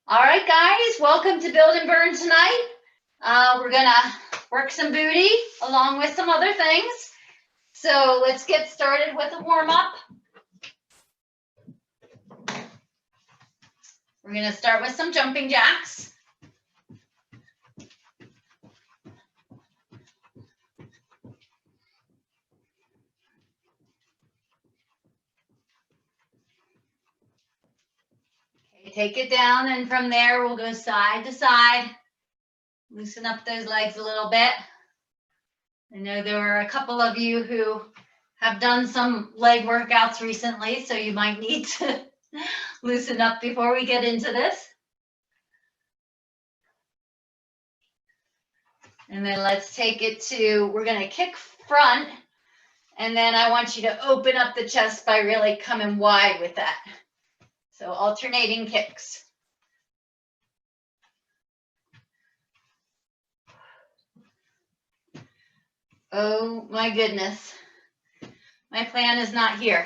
All right, guys, welcome to Build and Burn tonight. We're gonna work some booty along with some other things. So let's get started with a warm up. We're gonna start with some jumping jacks. Okay, take it down, and from there we'll go side to side. Loosen up those legs a little bit. I know there are a couple of you who have done some leg workouts recently, so you might need to loosen up before we get into this. And then let's take it to, we're going to kick front, and then I want you to open up the chest by really coming wide with that. So alternating kicks. Oh my goodness. My plan is not here.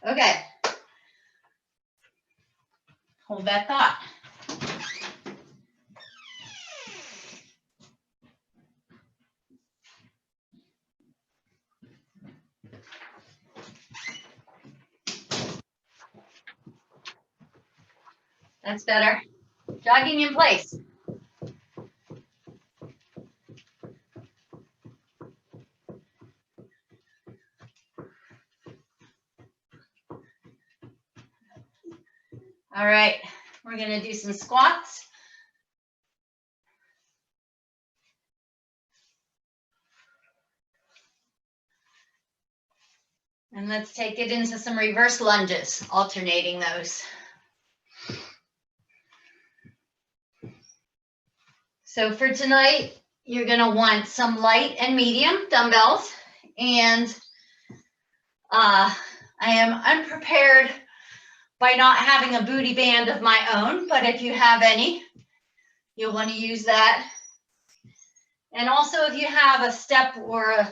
Okay. Hold that thought. That's better. Jogging in place. All right, we're going to do some squats. And let's take it into some reverse lunges, alternating those. So for tonight, you're going to want some light and medium dumbbells. And I am unprepared by not having a booty band of my own, but if you have any, you'll want to use that. And also if you have a step or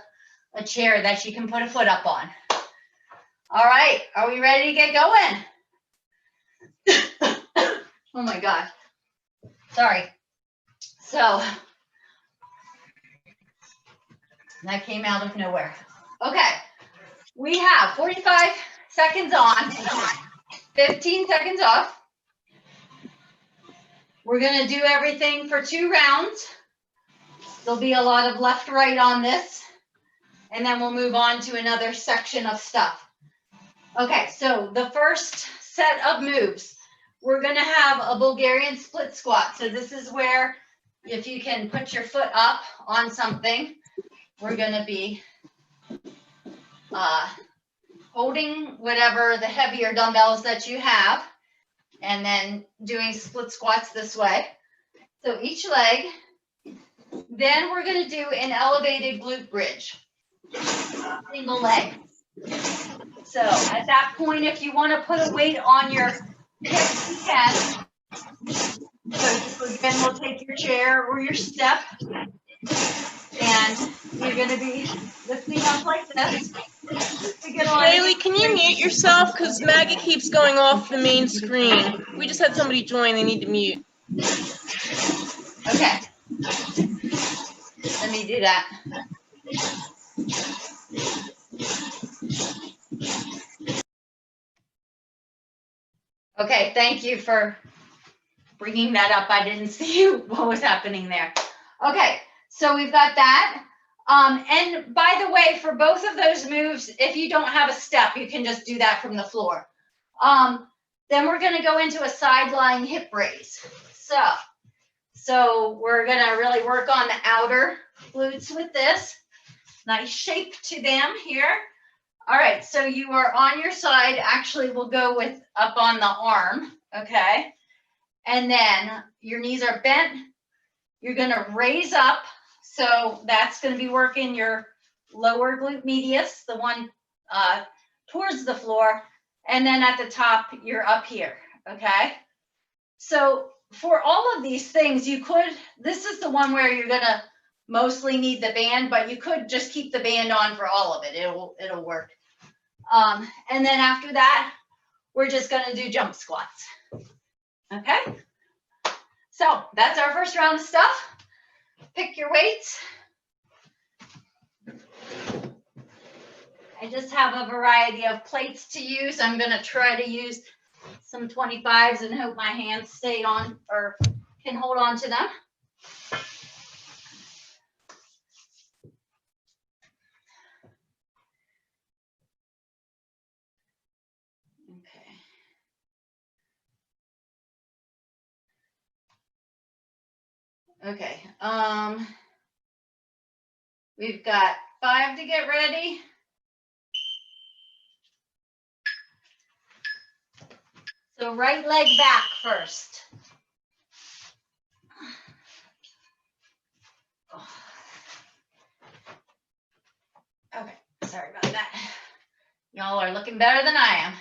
a chair that you can put a foot up on. All right, are we ready to get going? Oh my God, sorry. So that came out of nowhere. Okay, we have 45 seconds on, 15 seconds off. We're gonna do everything for 2 rounds. There'll be a lot of left, right on this, and then we'll move on to another section of stuff. Okay, so the first set of moves, we're gonna have a Bulgarian split squat. So this is where if you can put your foot up on something, we're gonna be holding whatever the heavier dumbbells that you have, and then doing split squats this way. So each leg. Then we're going to do an elevated glute bridge, single leg. So at that point, if you want to put a weight on your hips, you can. So again, we'll take your chair or your step, and you're going to be lifting up like this. Bailey, can you mute yourself? Because Maggie keeps going off the main screen. We just had somebody join. They need to mute. Okay. Let me do that. Okay, thank you for bringing that up. I didn't see what was happening there. Okay, so we've got that. And by the way, for both of those moves, if you don't have a step, you can just do that from the floor. Then we're going to go into a side lying hip raise. So we're going to really work on the outer glutes with this. Nice shape to them here. All right, so you are on your side. Actually, we'll go with up on the arm, okay? And then your knees are bent. You're going to raise up. So that's going to be working your lower glute medius, the one towards the floor. And then at the top, you're up here, okay? So for all of these things, you could, this is the one where you're going to mostly need the band, but you could just keep the band on for all of it. It'll work. And then after that, we're just going to do jump squats. Okay? So that's our first round of stuff. Pick your weights. I just have a variety of plates to use. I'm going to try to use some 25s and hope my hands stay on or can hold on to them. Okay. We've got 5 to get ready. So right leg back first. Okay, sorry about that. Y'all are looking better than I am.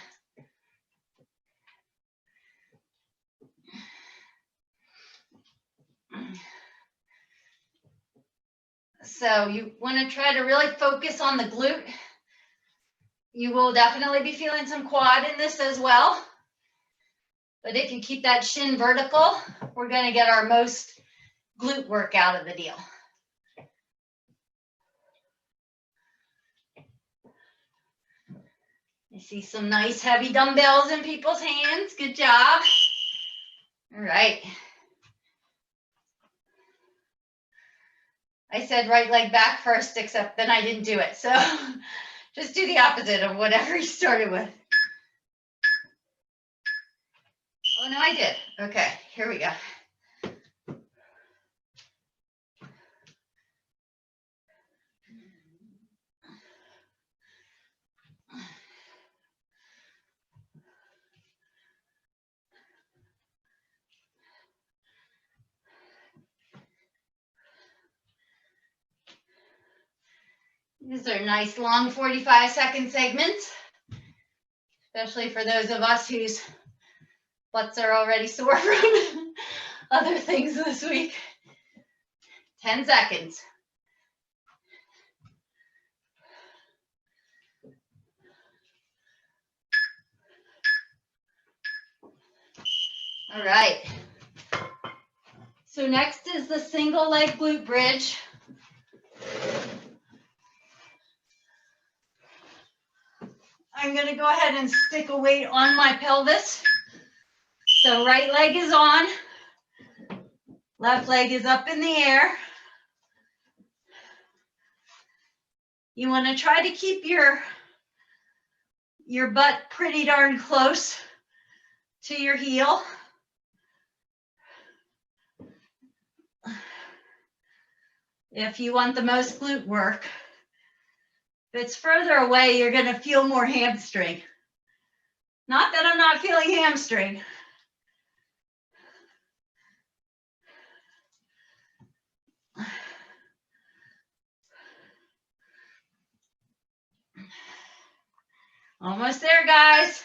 So you want to try to really focus on the glute. You will definitely be feeling some quad in this as well. But if you keep that shin vertical, we're going to get our most glute work out of the deal. You see some nice heavy dumbbells in people's hands. Good job. All right. I said right leg back first, except then I didn't do it. So just do the opposite of whatever you started with. Oh, no, I did. Okay, here we go. These are nice long 45-second segments, especially for those of us whose butts are already sore from other things this week. 10 seconds. All right. So next is the single leg glute bridge. I'm going to go ahead and stick a weight on my pelvis. So right leg is on, left leg is up in the air. You want to try to keep your butt pretty darn close to your heel. If you want the most glute work. If it's further away, you're going to feel more hamstring. Not that I'm not feeling hamstring. Almost there, guys.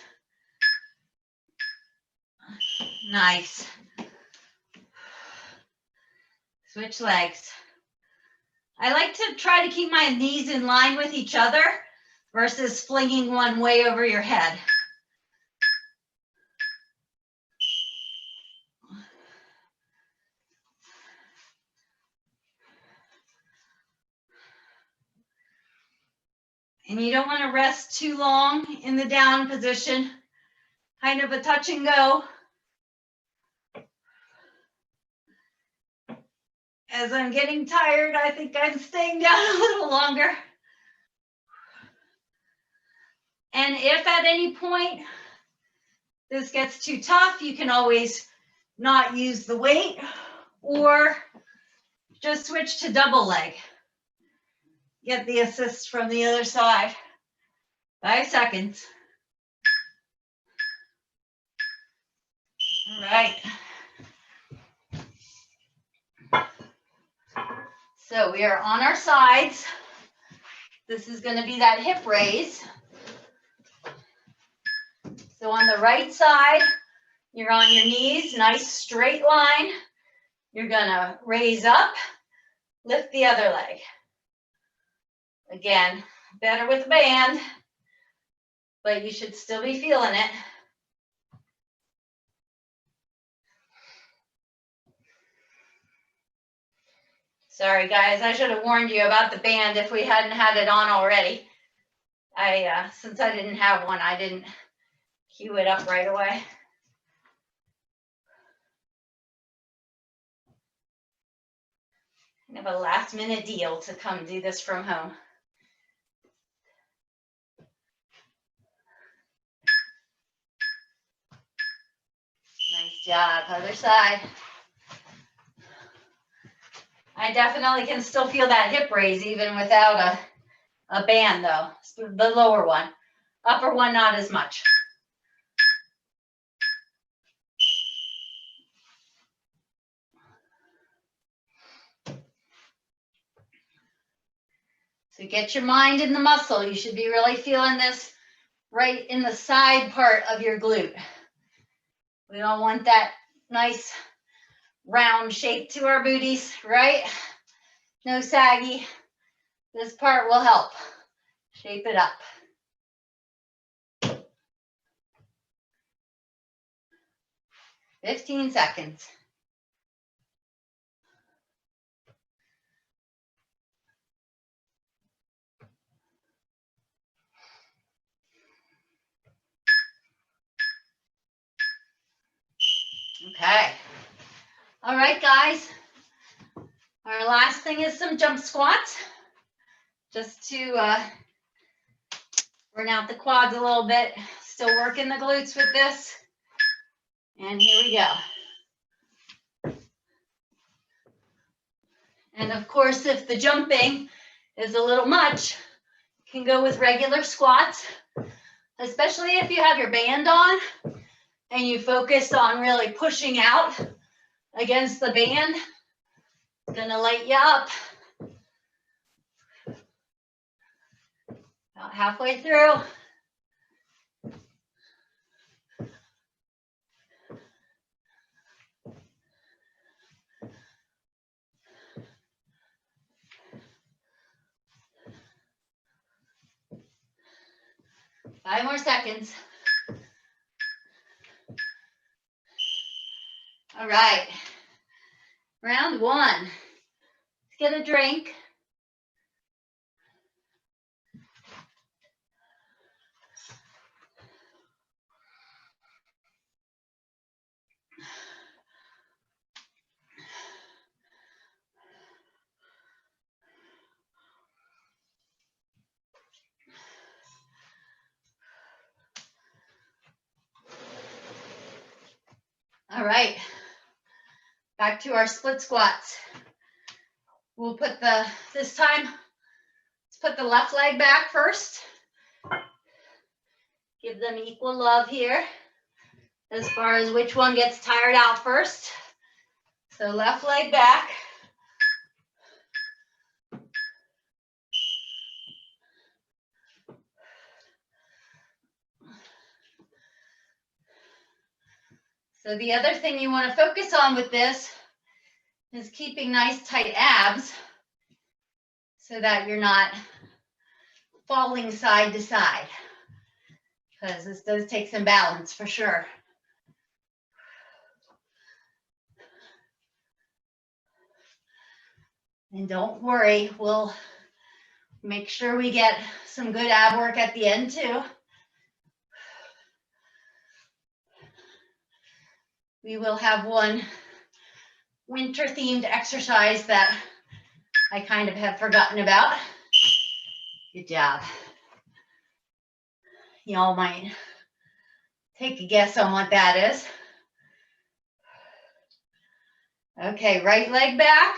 Nice. Switch legs. I like to try to keep my knees in line with each other versus flinging one way over your head. And you don't want to rest too long in the down position. Kind of a touch and go. As I'm getting tired, I think I'm staying down a little longer. And if at any point this gets too tough, you can always not use the weight or just switch to double leg. Get the assist from the other side. 5 seconds. All right. So we are on our sides. This is going to be that hip raise. So on the right side, you're on your knees, nice straight line. You're going to raise up, lift the other leg. Again, better with a band, but you should still be feeling it. Sorry, guys, I should have warned you about the band if we hadn't had it on already. Since I didn't have one, I didn't cue it up right away. I have a last minute deal to come do this from home. Nice job, other side. I definitely can still feel that hip raise even without a band though, the lower one. Upper one, not as much. So get your mind in the muscle. You should be really feeling this right in the side part of your glute. We don't want that nice round shape to our booties, right? No saggy. This part will help shape it up. "15 seconds. Okay. All right, guys. Our last thing is some jump squats, just to burn out the quads a little bit. Still working the glutes with this. And here we go. And of course, if the jumping is a little much, you can go with regular squats, especially if you have your band on and you focus on really pushing out against the band. It's gonna light you up. About halfway through. Five more seconds. All right. Round one. Let's get a drink. All right, back to our split squats. We'll put this time, let's put the left leg back first. Give them equal love here as far as which one gets tired out first. So left leg back. So the other thing you want to focus on with this is keeping nice tight abs so that you're not falling side to side, because this does take some balance for sure. And don't worry, we'll make sure we get some good ab work at the end too. We will have one winter themed exercise that I kind of have forgotten about. Good job. Y'all might take a guess on what that is. Okay, right leg back.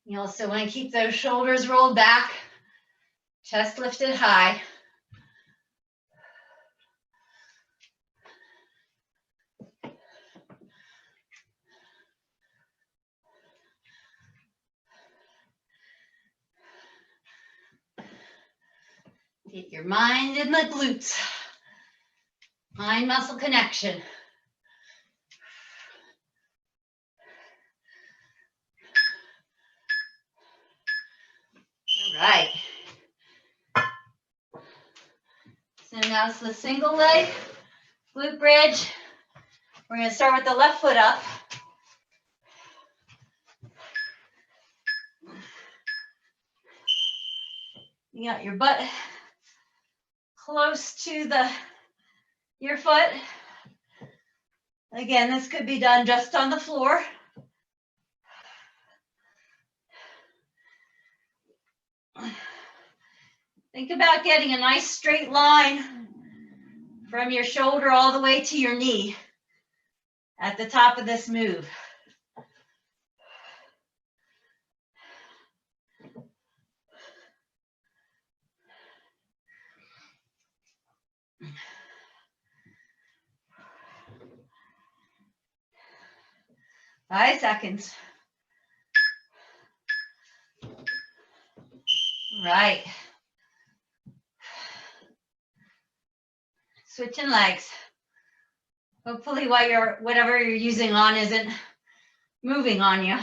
You also want to keep those shoulders rolled back, chest lifted high. Get your mind in the glutes. Mind-muscle connection. Right. So now it's the single leg glute bridge. We're going to start with the left foot up. You got your butt close to your foot. Again, this could be done just on the floor. Think about getting a nice straight line from your shoulder all the way to your knee at the top of this move. Five seconds. Right. Switching legs. Hopefully whatever you're using on isn't moving on you.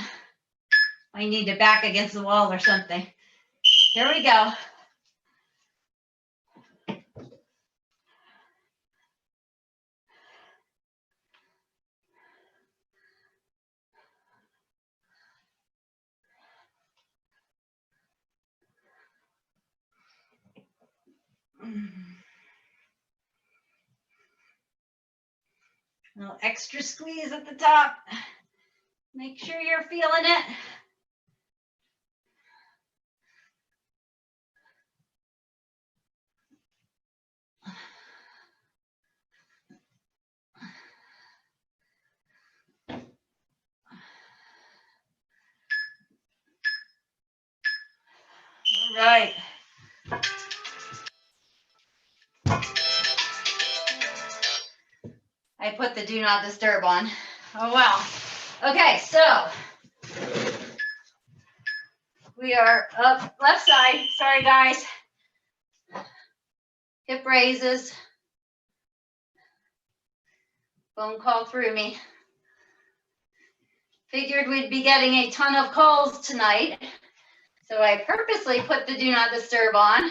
I need to back against the wall or something. Here we go. A little extra squeeze at the top. Make sure you're feeling it. All right. I put the do not disturb on. Oh, wow. Okay, so we are up left side. Sorry, guys. Hip raises. Phone call through me. Figured we'd be getting a ton of calls tonight. So I purposely put the do not disturb on.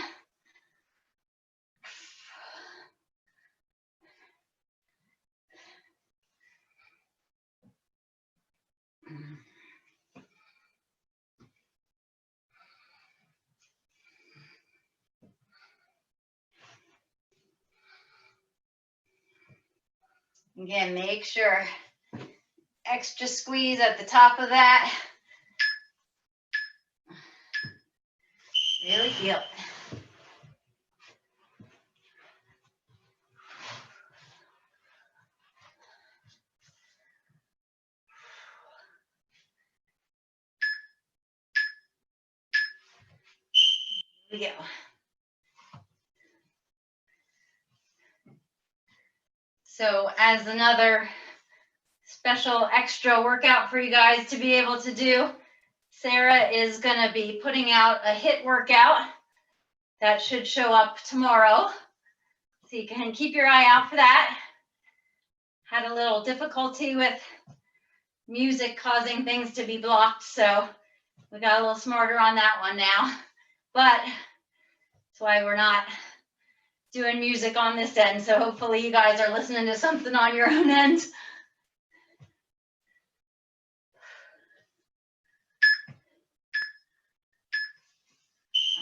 Again, make sure extra squeeze at the top of that. Really feel it. Here we go. So as another special extra workout for you guys to be able to do, Sarah is going to be putting out a HIIT workout that should show up tomorrow. So you can keep your eye out for that. Had a little difficulty with music causing things to be blocked, so we got a little smarter on that one now. But that's why we're not doing music on this end. So hopefully you guys are listening to something on your own end.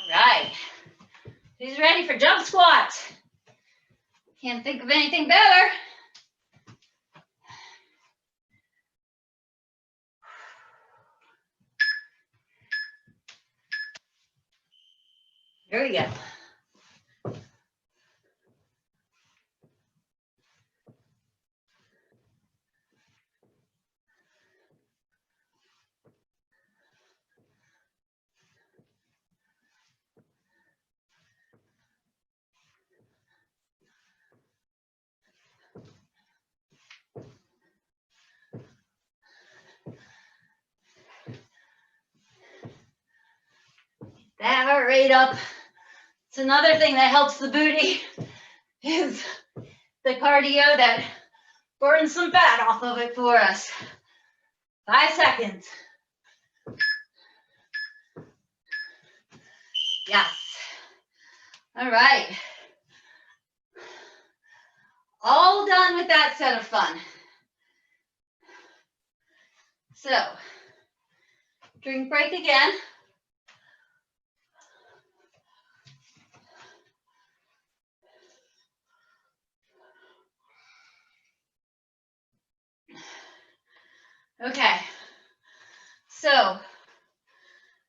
All right. Who's ready for jump squats? Can't think of anything better. Here we go. That heart rate up. It's another thing that helps the booty is the cardio that burns some fat off of it for us. 5 seconds. Yes. All right. All done with that set of fun. So, drink break again. Okay. So,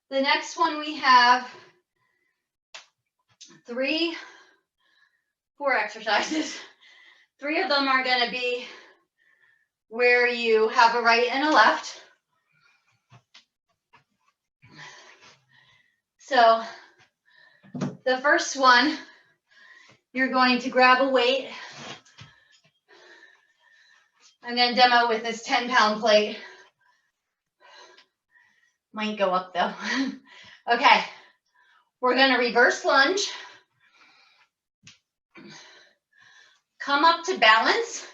the next one we have 4 exercises. 3 of them are going to be where you have a right and a left. So the first one, you're going to grab a weight. I'm going to demo with this 10-pound plate. Might go up though. Okay, we're going to reverse lunge. Come up to balance.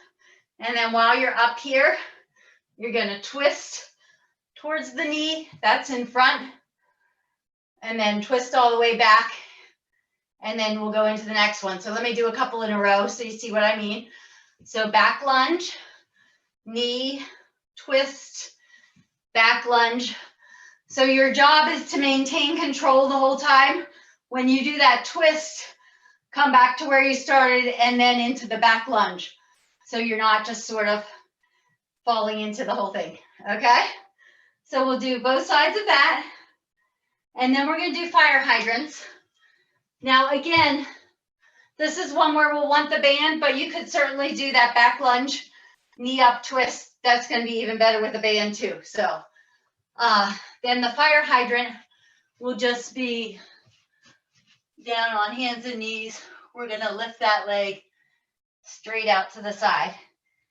And then while you're up here, you're going to twist towards the knee. That's in front. And then twist all the way back. And then we'll go into the next one. So let me do a couple in a row so you see what I mean. So back lunge, knee, twist, back lunge. So your job is to maintain control the whole time. When you do that twist, come back to where you started and then into the back lunge. So you're not just sort of falling into the whole thing, okay? So we'll do both sides of that. And then we're gonna do fire hydrants. Now again, this is one where we'll want the band, but you could certainly do that back lunge, knee up twist. That's gonna be even better with a band too. So then the fire hydrant will just be down on hands and knees. We're gonna lift that leg straight out to the side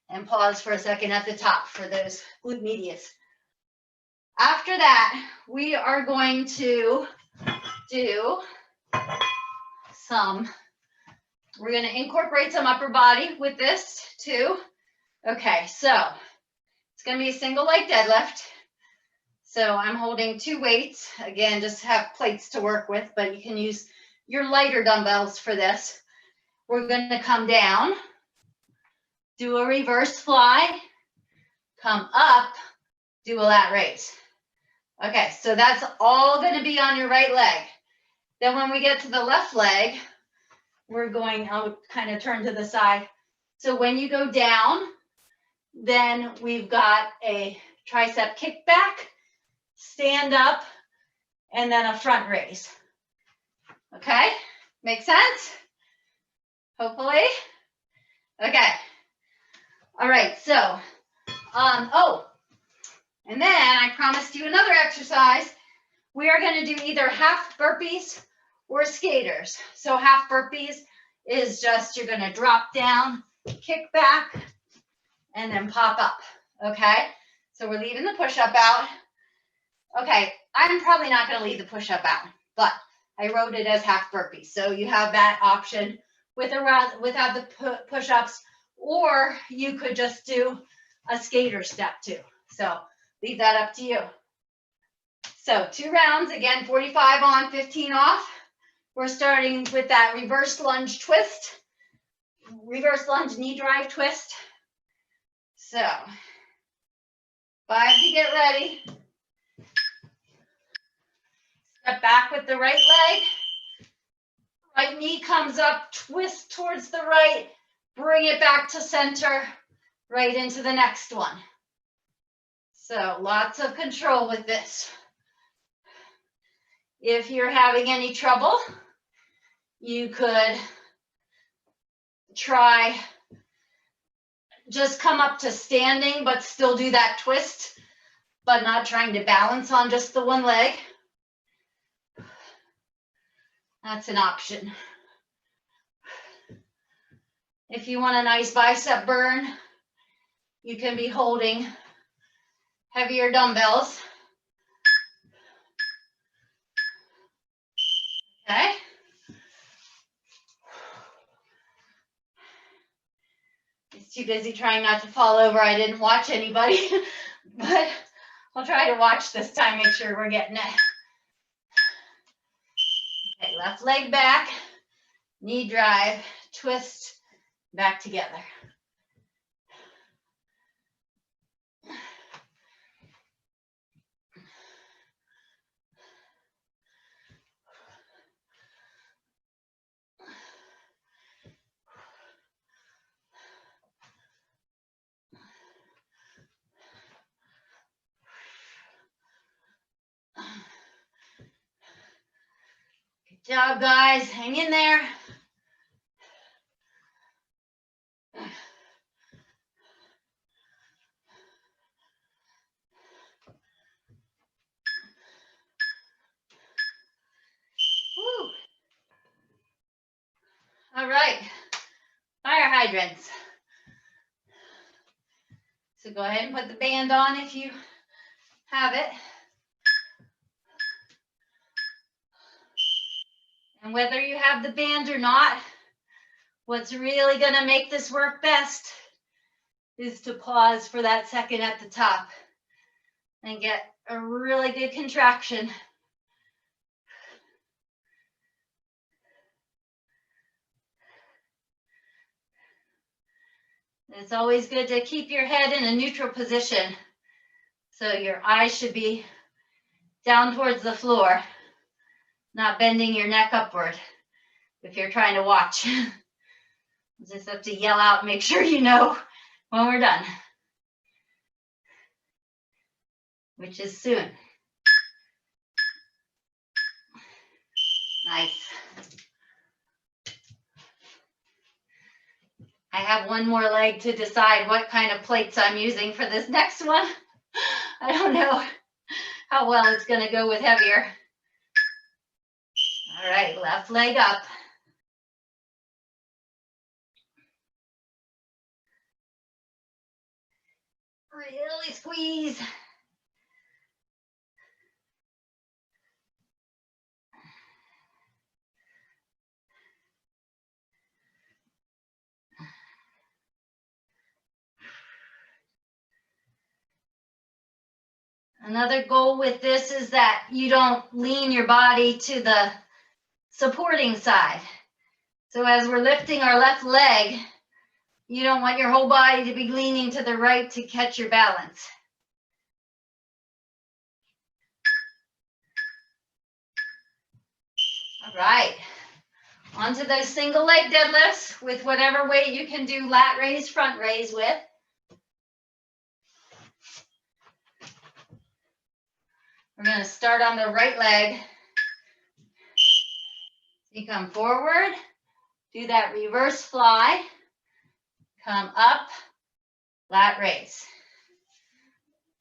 and pause for a second at the top for those glute medius. After that, we are going to do we're going to incorporate some upper body with this too. Okay, so it's going to be a single leg deadlift. So I'm holding 2 weights. Again, just have plates to work with, but you can use your lighter dumbbells for this. We're going to come down, do a reverse fly, come up, do a lat raise. Okay, so that's all going to be on your right leg. Then when we get to the left leg, we're going, I'll kind of turn to the side. So when you go down, then we've got a tricep kickback, stand up, and then a front raise. Okay, make sense? Hopefully. Okay. All right, so, and then I promised you another exercise. We are going to do either half burpees or skaters. So half burpees is just you're going to drop down, kick back, and then pop up. Okay, so we're leaving the push-up out. Okay, I'm probably not going to leave the push-up out, but I wrote it as half burpees. So you have that option without the push-ups, or you could just do a skater step too. So leave that up to you. So 2 rounds, again, 45 on, 15 off. We're starting with that reverse lunge twist, reverse lunge knee drive twist. So 5 to get ready. Step back with the right leg. Right knee comes up, twist towards the right, bring it back to center, right into the next one. So lots of control with this. If you're having any trouble, you could try just come up to standing, but still do that twist, but not trying to balance on just the one leg. That's an option. If you want a nice bicep burn, you can be holding heavier dumbbells. Okay. He's too busy trying not to fall over. I didn't watch anybody, but I'll try to watch this time, make sure we're getting it. Okay, left leg back, knee drive, twist, back together. Good job, guys. Hang in there. Woo. All right, fire hydrants. So go ahead and put the band on if you have it. And whether you have the band or not, what's really going to make this work best is to pause for that second at the top and get a really good contraction. It's always good to keep your head in a neutral position. So your eyes should be down towards the floor, not bending your neck upward if you're trying to watch. You just have to yell out and make sure you know when we're done, which is soon. Nice. I have one more leg to decide what kind of plates I'm using for this next one. I don't know how well it's going to go with heavier. All right, left leg up. Really squeeze. Another goal with this is that you don't lean your body to the supporting side. So as we're lifting our left leg, you don't want your whole body to be leaning to the right to catch your balance. All right, onto those single leg deadlifts with whatever weight you can do lat raise, front raise with. We're going to start on the right leg. You come forward, do that reverse fly, come up, lat raise.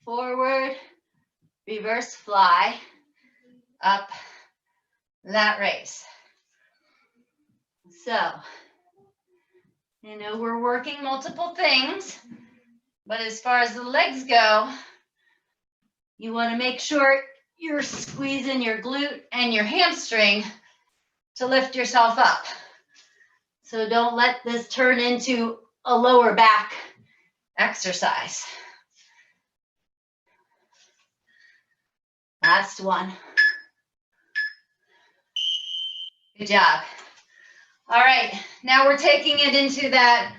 Forward, reverse fly, up, lat raise. So, you know, we're working multiple things, but as far as the legs go, you want to make sure you're squeezing your glute and your hamstring to lift yourself up. So don't let this turn into a lower back exercise. Last one. Good job. All right, now we're taking it into that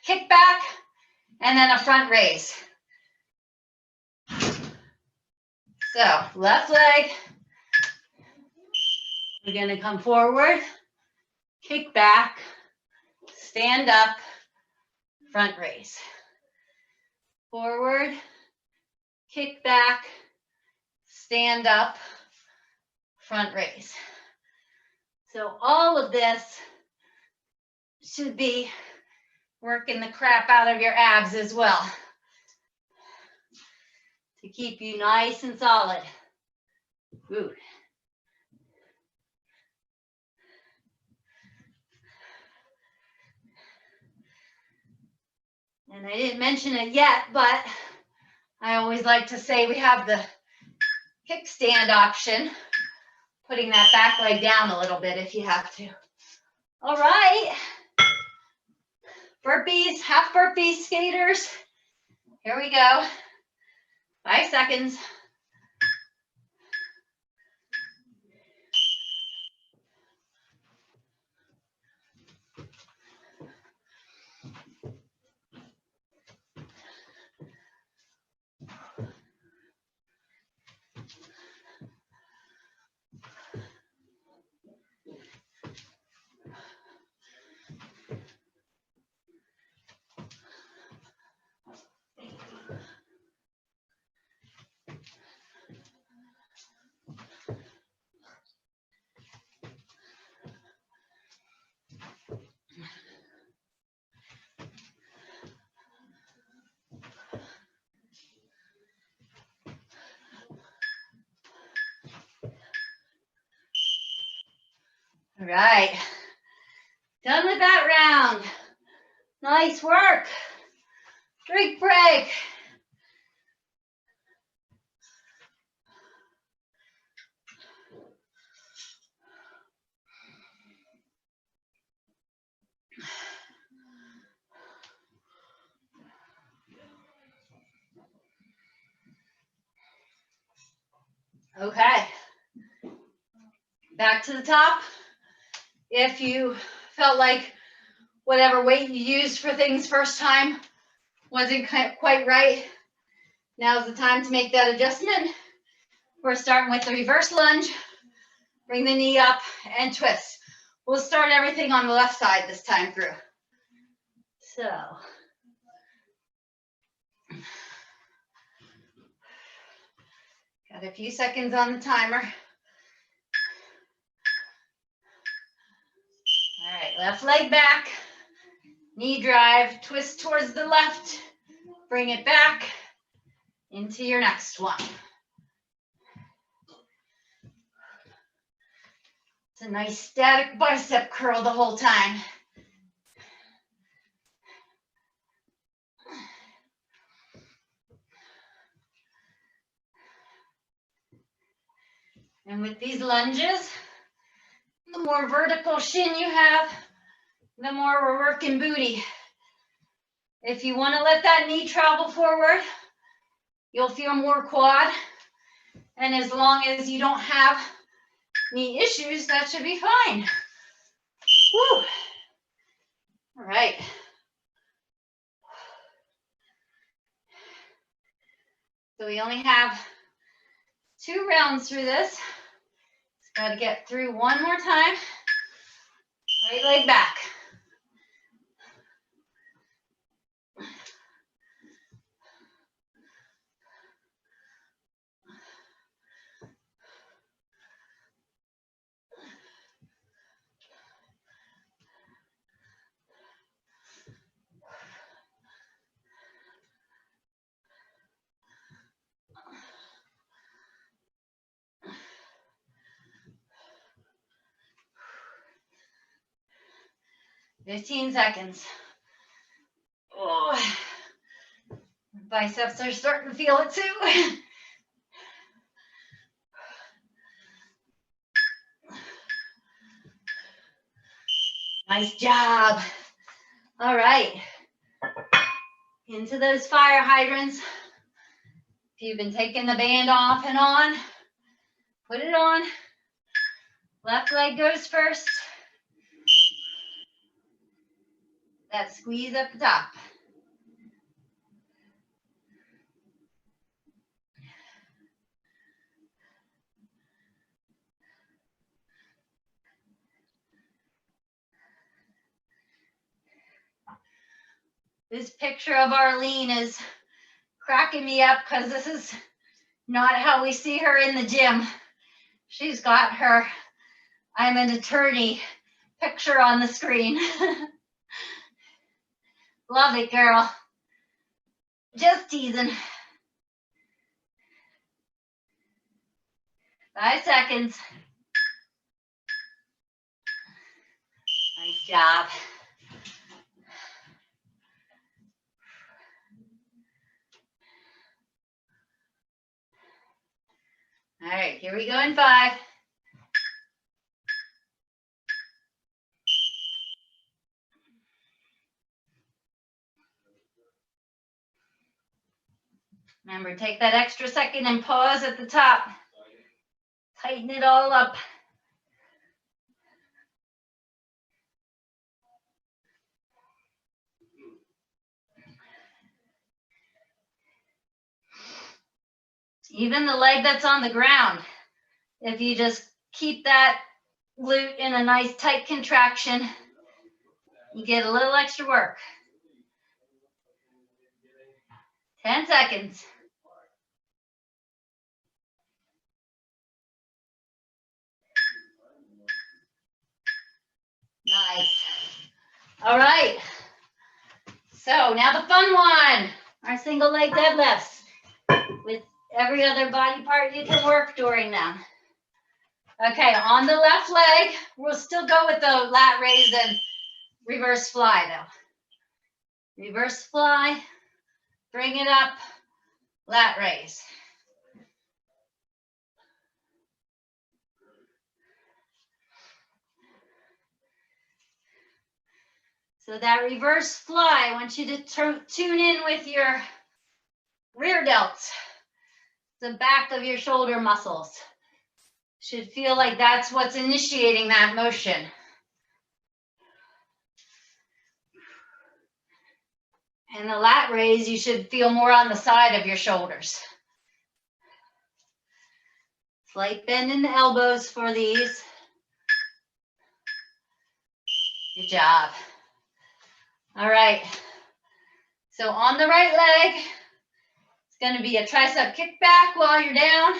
kickback and then a front raise. So left leg, we're going to come forward, kick back, stand up, front raise. Forward, kick back, stand up, front raise. So all of this should be working the crap out of your abs as well to keep you nice and solid. Ooh. And I didn't mention it yet, but I always like to say we have the kickstand option, putting that back leg down a little bit if you have to. All right. Burpees, half burpees, skaters. Here we go. 5 seconds. All right. Done with that round. Nice work. Drink break. Okay. Back to the top. If you felt like whatever weight you used for things first time wasn't quite right, now's the time to make that adjustment. We're starting with the reverse lunge. Bring the knee up and twist. We'll start everything on the left side this time through. So. Got a few seconds on the timer. All right, left leg back. Knee drive, twist towards the left. Bring it back into your next one. It's a nice static bicep curl the whole time. And with these lunges, the more vertical shin you have, the more we're working booty. If you want to let that knee travel forward, you'll feel more quad. And as long as you don't have knee issues, that should be fine. Woo. All right. So we only have 2 rounds through this. Just got to get through one more time. Right leg back. "15 seconds. Oh, biceps are starting to feel it too. Nice job. All right. Into those fire hydrants. If you've been taking the band off and on, put it on. Left leg goes first. That squeeze at the top. This picture of Arlene is cracking me up because this is not how we see her in the gym. She's got her "I'm an attorney" picture on the screen. Love it, girl. Just teasing. 5 seconds. Nice job. All right, here we go in 5. Remember, take that extra second and pause at the top. Tighten it all up. Even the leg that's on the ground, if you just keep that glute in a nice tight contraction, you get a little extra work. 10 seconds. Nice. All right. So now the fun one, our single leg deadlifts with every other body part you can work during them. Okay, on the left leg, we'll still go with the lat raise and reverse fly though. Reverse fly, bring it up, lat raise. So that reverse fly, I want you to tune in with your rear delts, the back of your shoulder muscles. Should feel like that's what's initiating that motion. And the lat raise, you should feel more on the side of your shoulders. Slight bend in the elbows for these. Good job. All right. So on the right leg, it's going to be a tricep kickback while you're down,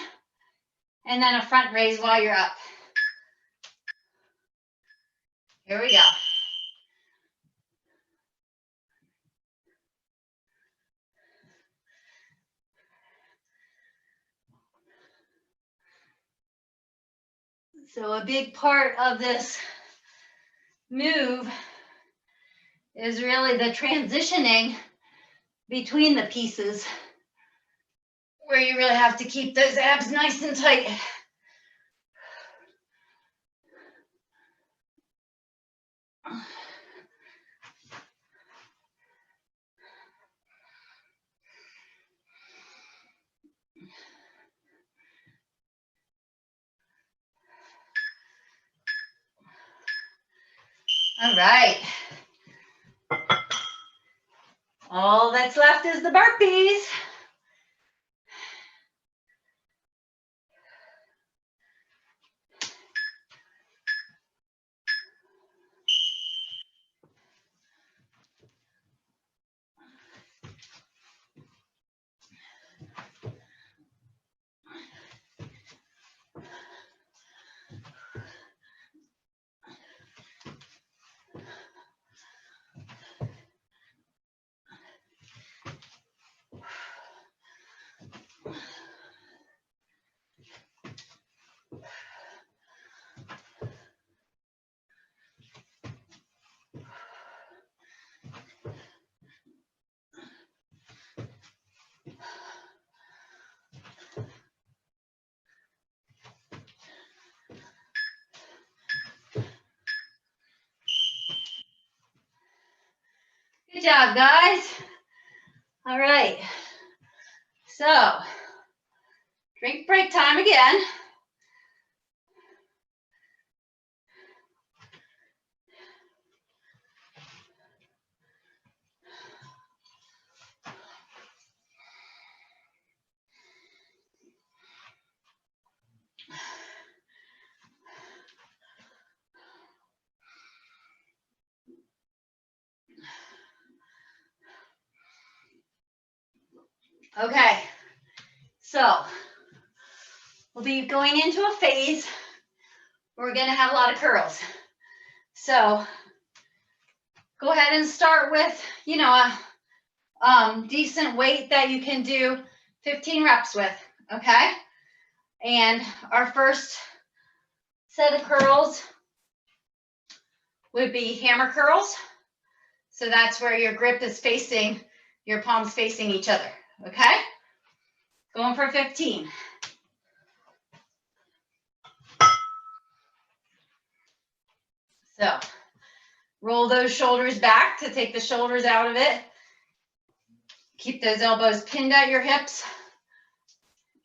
and then a front raise while you're up. Here we go. So a big part of this move is really the transitioning between the pieces, where you really have to keep those abs nice and tight. All right. All that's left is the burpees. Good job, guys. All right. So, drink break time again. Okay, so we'll be going into a phase where we're going to have a lot of curls. So go ahead and start with, you know, a decent weight that you can do 15 reps with, okay? And our first set of curls would be hammer curls. So that's where your grip is facing, your palms facing each other, okay? Going for 15. So roll those shoulders back to take the shoulders out of it. Keep those elbows pinned at your hips.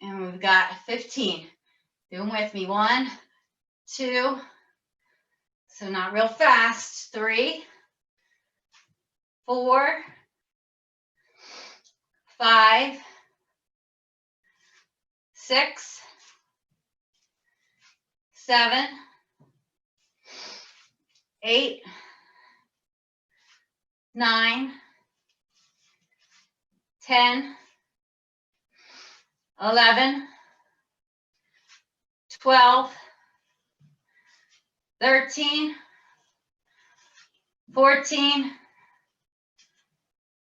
And we've got 15. Do them with me. 1, 2. So not real fast. 3, 4, 5, 6, 7, 8, 9, 10, 11, 12, 13, 14,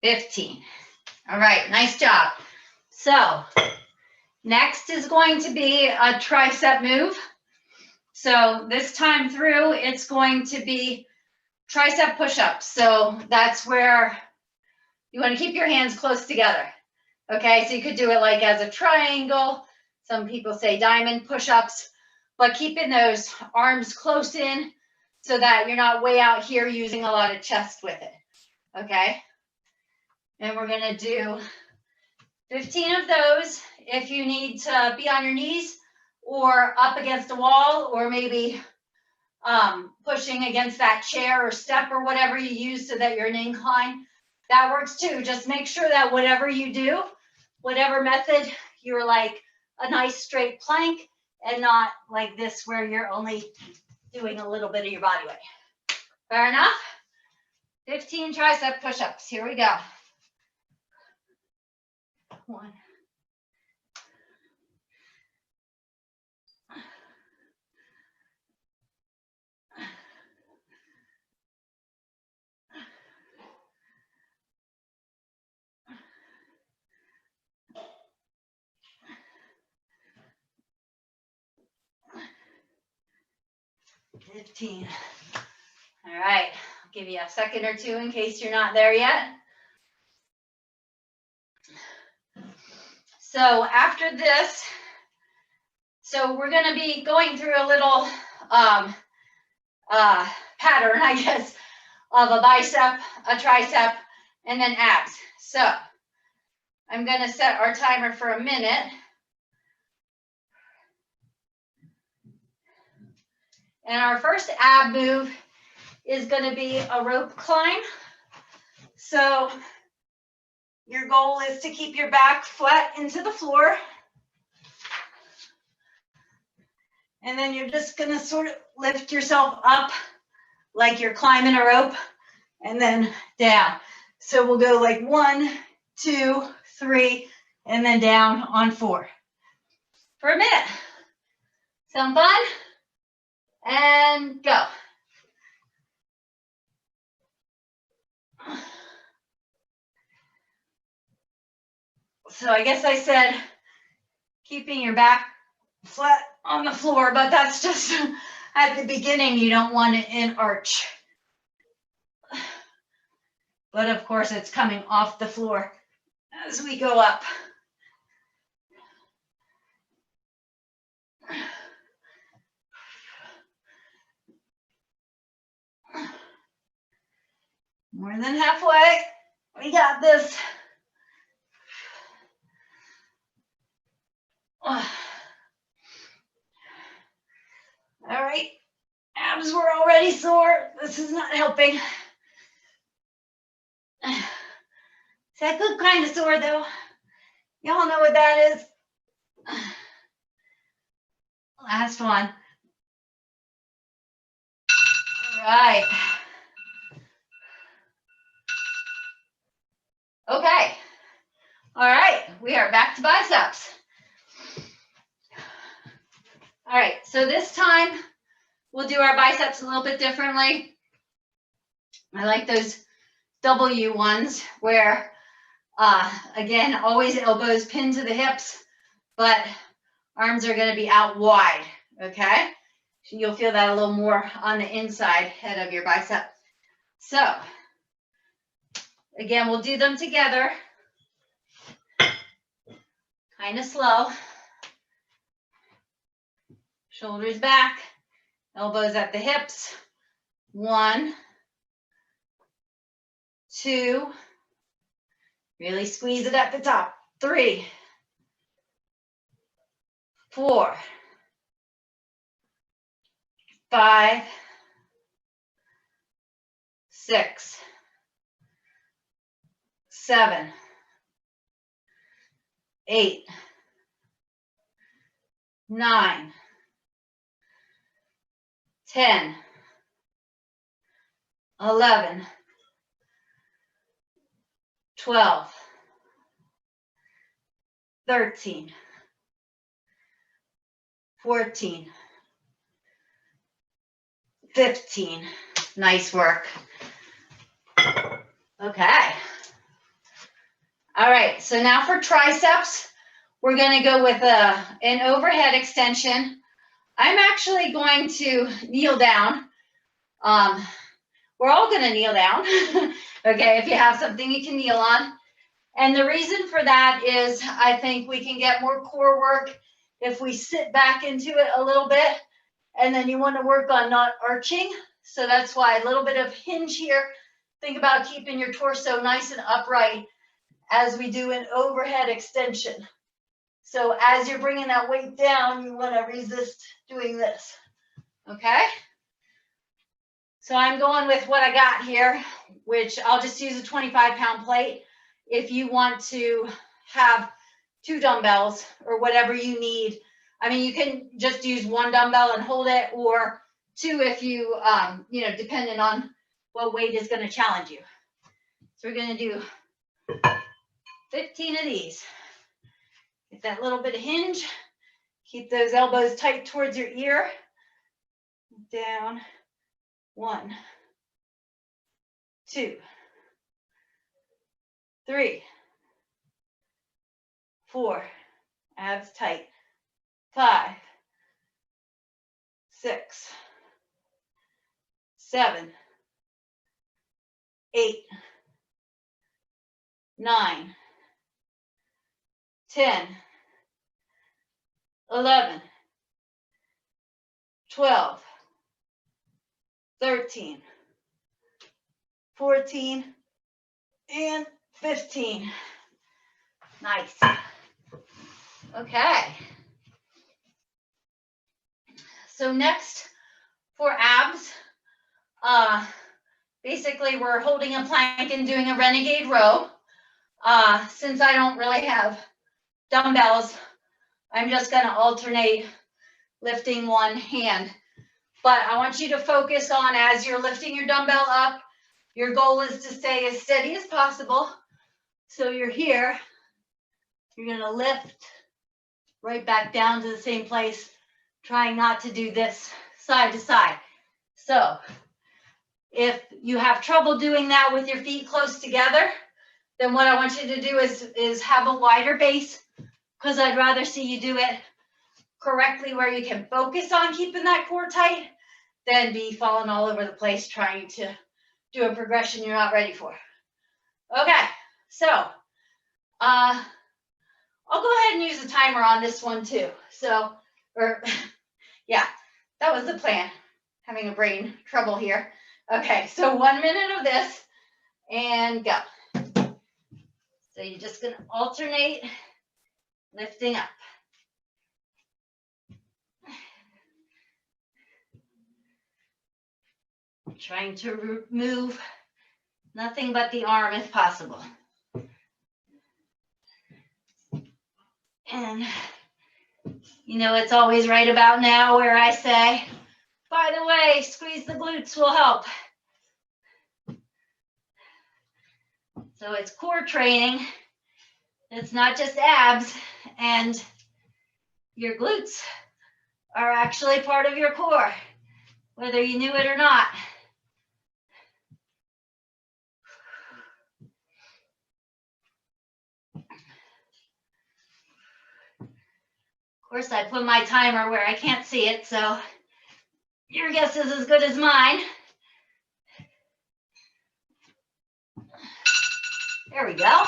15. All right, nice job. So next is going to be a tricep move. So this time through, it's going to be tricep push-ups. So that's where you want to keep your hands close together. Okay, so you could do it like as a triangle. Some people say diamond push-ups, but keeping those arms close in so that you're not way out here using a lot of chest with it. Okay, and we're gonna do 15 of those. If you need to be on your knees or up against a wall, or maybe pushing against that chair or step or whatever you use so that you're in incline, that works too. Just make sure that whatever you do, whatever method, you're like a nice straight plank and not like this where you're only doing a little bit of your body weight. Fair enough? 15 tricep push-ups. Here we go. 1. 15. All right, I'll give you a second or two in case you're not there yet. So after this, so we're going to be going through a little pattern, I guess, of a bicep, a tricep, and then abs. So I'm going to set our timer for a minute. And our first ab move is going to be a rope climb. So your goal is to keep your back flat into the floor. And then you're just going to sort of lift yourself up like you're climbing a rope and then down. So we'll go like 1, 2, 3, and then down on 4 for a minute. Sound fun? And go. So I guess I said keeping your back flat on the floor, but that's just at the beginning. You don't want it in arch. But of course, it's coming off the floor as we go up. More than halfway. We got this. All right. Abs were already sore. This is not helping. It's that good kind of sore, though. Y'all know what that is. Last one. All right. Okay. All right. We are back to biceps. All right. So this time we'll do our biceps a little bit differently. I like those W ones where, again, always elbows pinned to the hips, but arms are going to be out wide, okay? So you'll feel that a little more on the inside head of your bicep. So, again, we'll do them together, kind of slow. Shoulders back, elbows at the hips. 1, 2, really squeeze it at the top. 3, 4, 5, 6, 7, 8, 9, 10, 11, 12, 13, 14, 15. Nice work. Okay. All right, so now for triceps, we're going to go with an overhead extension I'm actually going to kneel down. We're all going to kneel down. Okay, if you have something you can kneel on. And the reason for that is I think we can get more core work if we sit back into it a little bit. And then you want to work on not arching. So that's why a little bit of hinge here. Think about keeping your torso nice and upright as we do an overhead extension. So as you're bringing that weight down, you want to resist doing this. Okay? So I'm going with what I got here, which I'll just use a 25-pound plate. If you want to have 2 dumbbells or whatever you need, I mean, you can just use 1 dumbbell and hold it, or 2 if you, depending on what weight is going to challenge you. So we're going to do 15 of these. Get that little bit of hinge. Keep those elbows tight towards your ear. Down. 1, 2, 3, 4, abs tight, 5, 6, 7, 8, 9, 10, 11, 12, 13, 14, and 15. Nice. Okay. So next for abs, basically we're holding a plank and doing a renegade row. Since I don't really have dumbbells, I'm just going to alternate lifting one hand. But I want you to focus on, as you're lifting your dumbbell up, your goal is to stay as steady as possible. So you're here, you're going to lift right back down to the same place, trying not to do this side to side. So if you have trouble doing that with your feet close together, then what I want you to do is have a wider base, because I'd rather see you do it correctly where you can focus on keeping that core tight than be falling all over the place trying to do a progression you're not ready for. Okay, so I'll go ahead and use a timer on this one too. Yeah, that was the plan. Having a brain trouble here. Okay, so 1 minute of this and go. So you're just going to alternate lifting up. Trying to remove nothing but the arm if possible. And it's always right about now where I say, by the way, squeeze the glutes will help. So it's core training. It's not just abs, and your glutes are actually part of your core, whether you knew it or not. Of course, I put my timer where I can't see it, so your guess is as good as mine. There we go.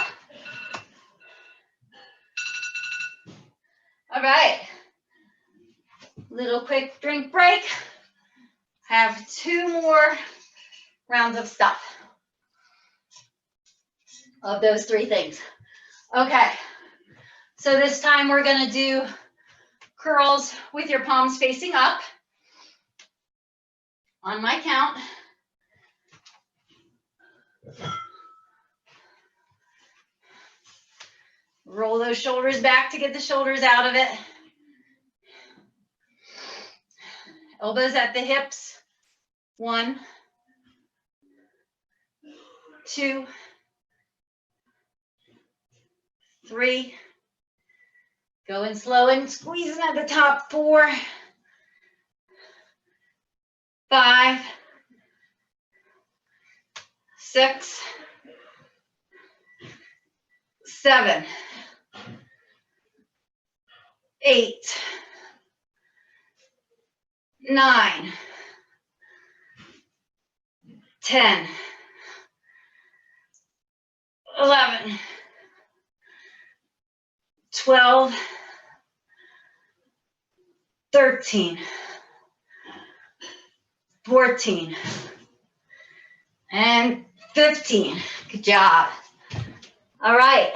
All right. Little quick drink break. Have 2 more rounds of stuff of those 3 things. Okay. So this time we're going to do curls with your palms facing up. On my count. Roll those shoulders back to get the shoulders out of it. Elbows at the hips. 1, 2, 3. Going slow and squeezing at the top. 4, 5, 6, 7, 8, 9, 10, 11, 12, 13, 14, and 15. Good job. All right.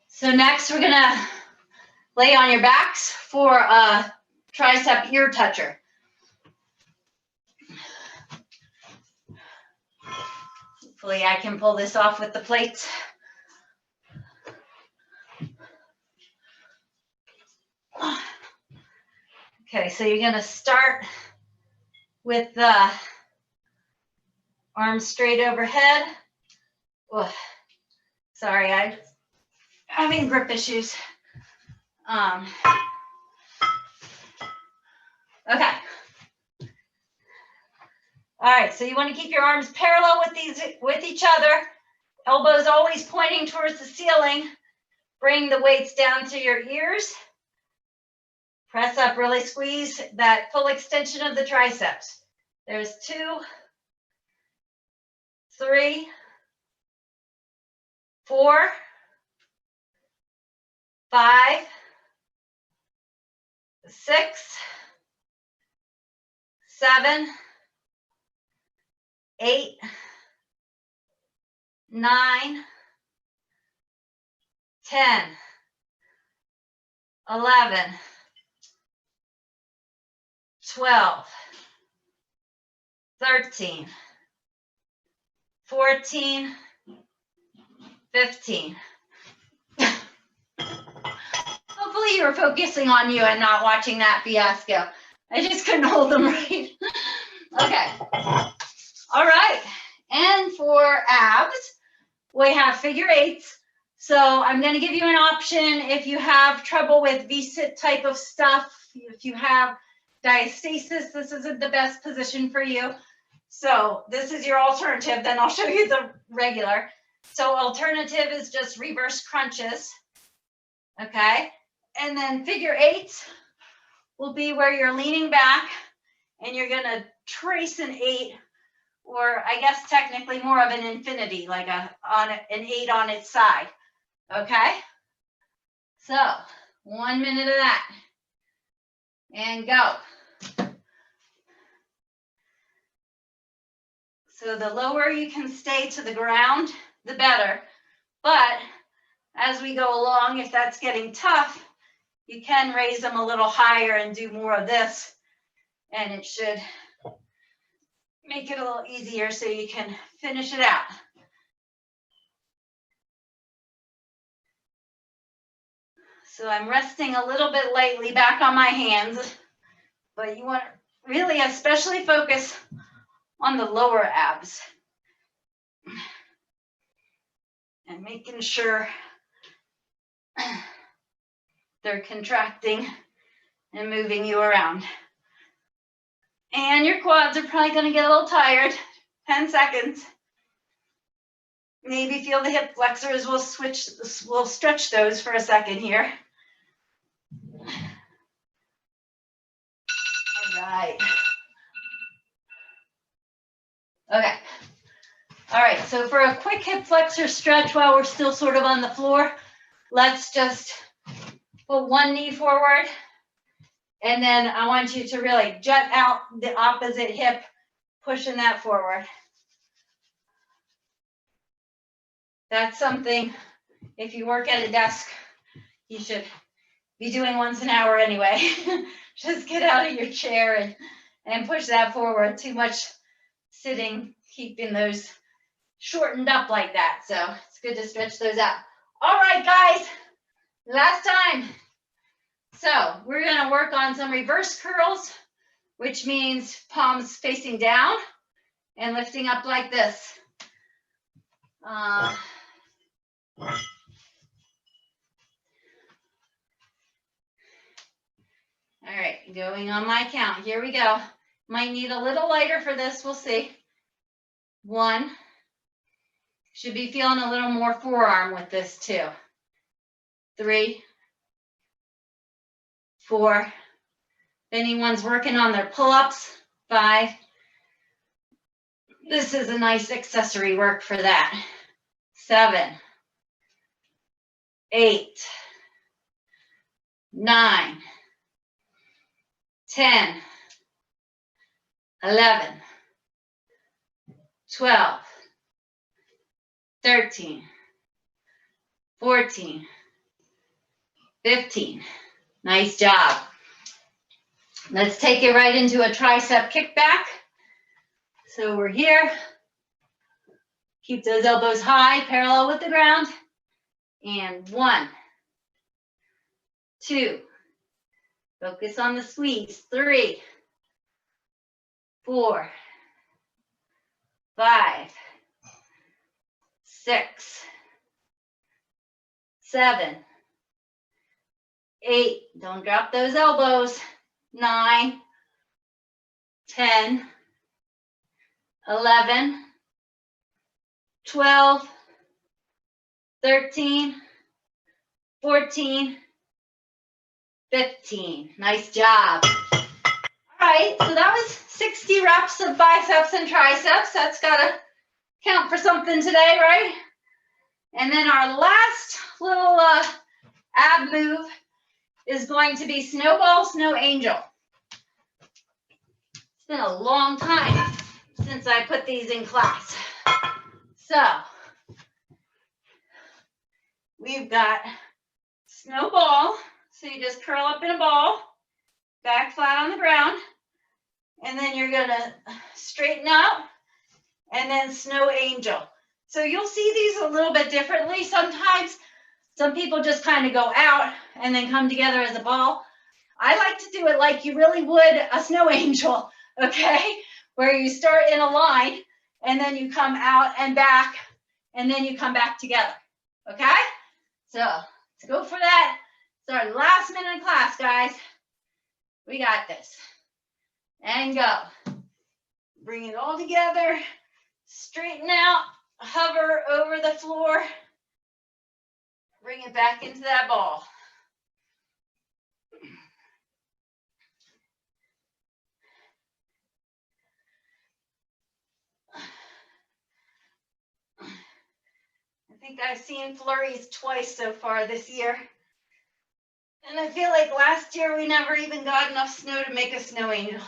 So next we're gonna lay on your backs for a tricep ear toucher. Hopefully I can pull this off with the plates. Okay, so you're gonna start with the arms straight overhead. Oh, sorry, I'm having grip issues. Okay. All right, so you want to keep your arms parallel with each other. Elbows always pointing towards the ceiling. Bring the weights down to your ears. Press up, really squeeze that full extension of the triceps. There's 2, 3, 4, 5, 6, 7, 8, 9, 10, 11, 12, 13, 14, 15. Hopefully you were focusing on you and not watching that fiasco. I just couldn't hold them right. Okay. All right. And for abs, we have figure eights. So I'm going to give you an option if you have trouble with V-sit type of stuff. If you have diastasis, this isn't the best position for you. So this is your alternative. Then I'll show you the regular. So alternative is just reverse crunches. Okay. And then figure eights will be where you're leaning back and you're going to trace an 8, or I guess technically more of an infinity, like an 8 on its side. Okay? So 1 minute of that. And go. So the lower you can stay to the ground, the better. But as we go along, if that's getting tough, you can raise them a little higher and do more of this, and it should make it a little easier so you can finish it out. So I'm resting a little bit lightly back on my hands, but you want to really especially focus on the lower abs and making sure they're contracting and moving you around. And your quads are probably going to get a little tired. 10 seconds. Maybe feel the hip flexors. We'll stretch those for a second here. All right. Okay. All right, so for a quick hip flexor stretch while we're still sort of on the floor, let's just put one knee forward. And then I want you to really jut out the opposite hip, pushing that forward. That's something, if you work at a desk, you should be doing once an hour anyway. Just get out of your chair and push that forward. Too much sitting, keeping those shortened up like that. So it's good to stretch those out. All right, guys, last time. So we're going to work on some reverse curls, which means palms facing down and lifting up like this. All right, going on my count. Here we go. Might need a little lighter for this. We'll see. 1. Should be feeling a little more forearm with this too. 3, 4, If anyone's working on their pull-ups, 5. This is a nice accessory work for that. 7, 8, 9, 10, 11, 12, 13, 14, 15. Nice job. Let's take it right into a tricep kickback. So we're here. Keep those elbows high, parallel with the ground. And 1, 2. Focus on the squeeze. 3, 4, 5, 6, 7, 8. Don't drop those elbows. 9, 10, 11, 12, 13, 14, 15. Nice job. All right, so that was 60 reps of biceps and triceps. That's got to count for something today, right? And then our last little ab move is going to be snowball, snow angel. It's been a long time since I put these in class. So we've got snowball. So you just curl up in a ball, back flat on the ground, and then you're gonna straighten out, and then snow angel. So you'll see these a little bit differently sometimes. Some people just kind of go out and then come together as a ball. I like to do it like you really would a snow angel, okay? Where you start in a line, and then you come out and back, and then you come back together, okay? So let's go for that. It's our last minute of class, guys. We got this. And go. Bring it all together. Straighten out. Hover over the floor. Bring it back into that ball. I think I've seen flurries twice so far this year. And I feel like last year we never even got enough snow to make a snow angel.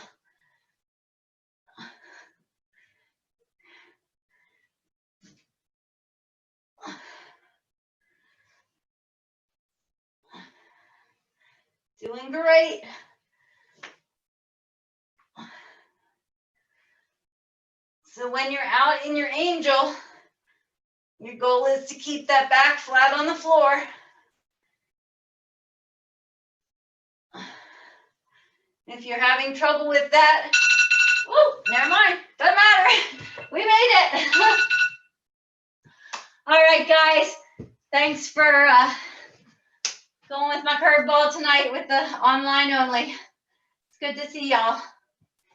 Doing great. So when you're out in your angel, your goal is to keep that back flat on the floor. If you're having trouble with that, whoa, never mind, doesn't matter. We made it. All right, guys, thanks for going with my curveball tonight with the online only. It's good to see y'all.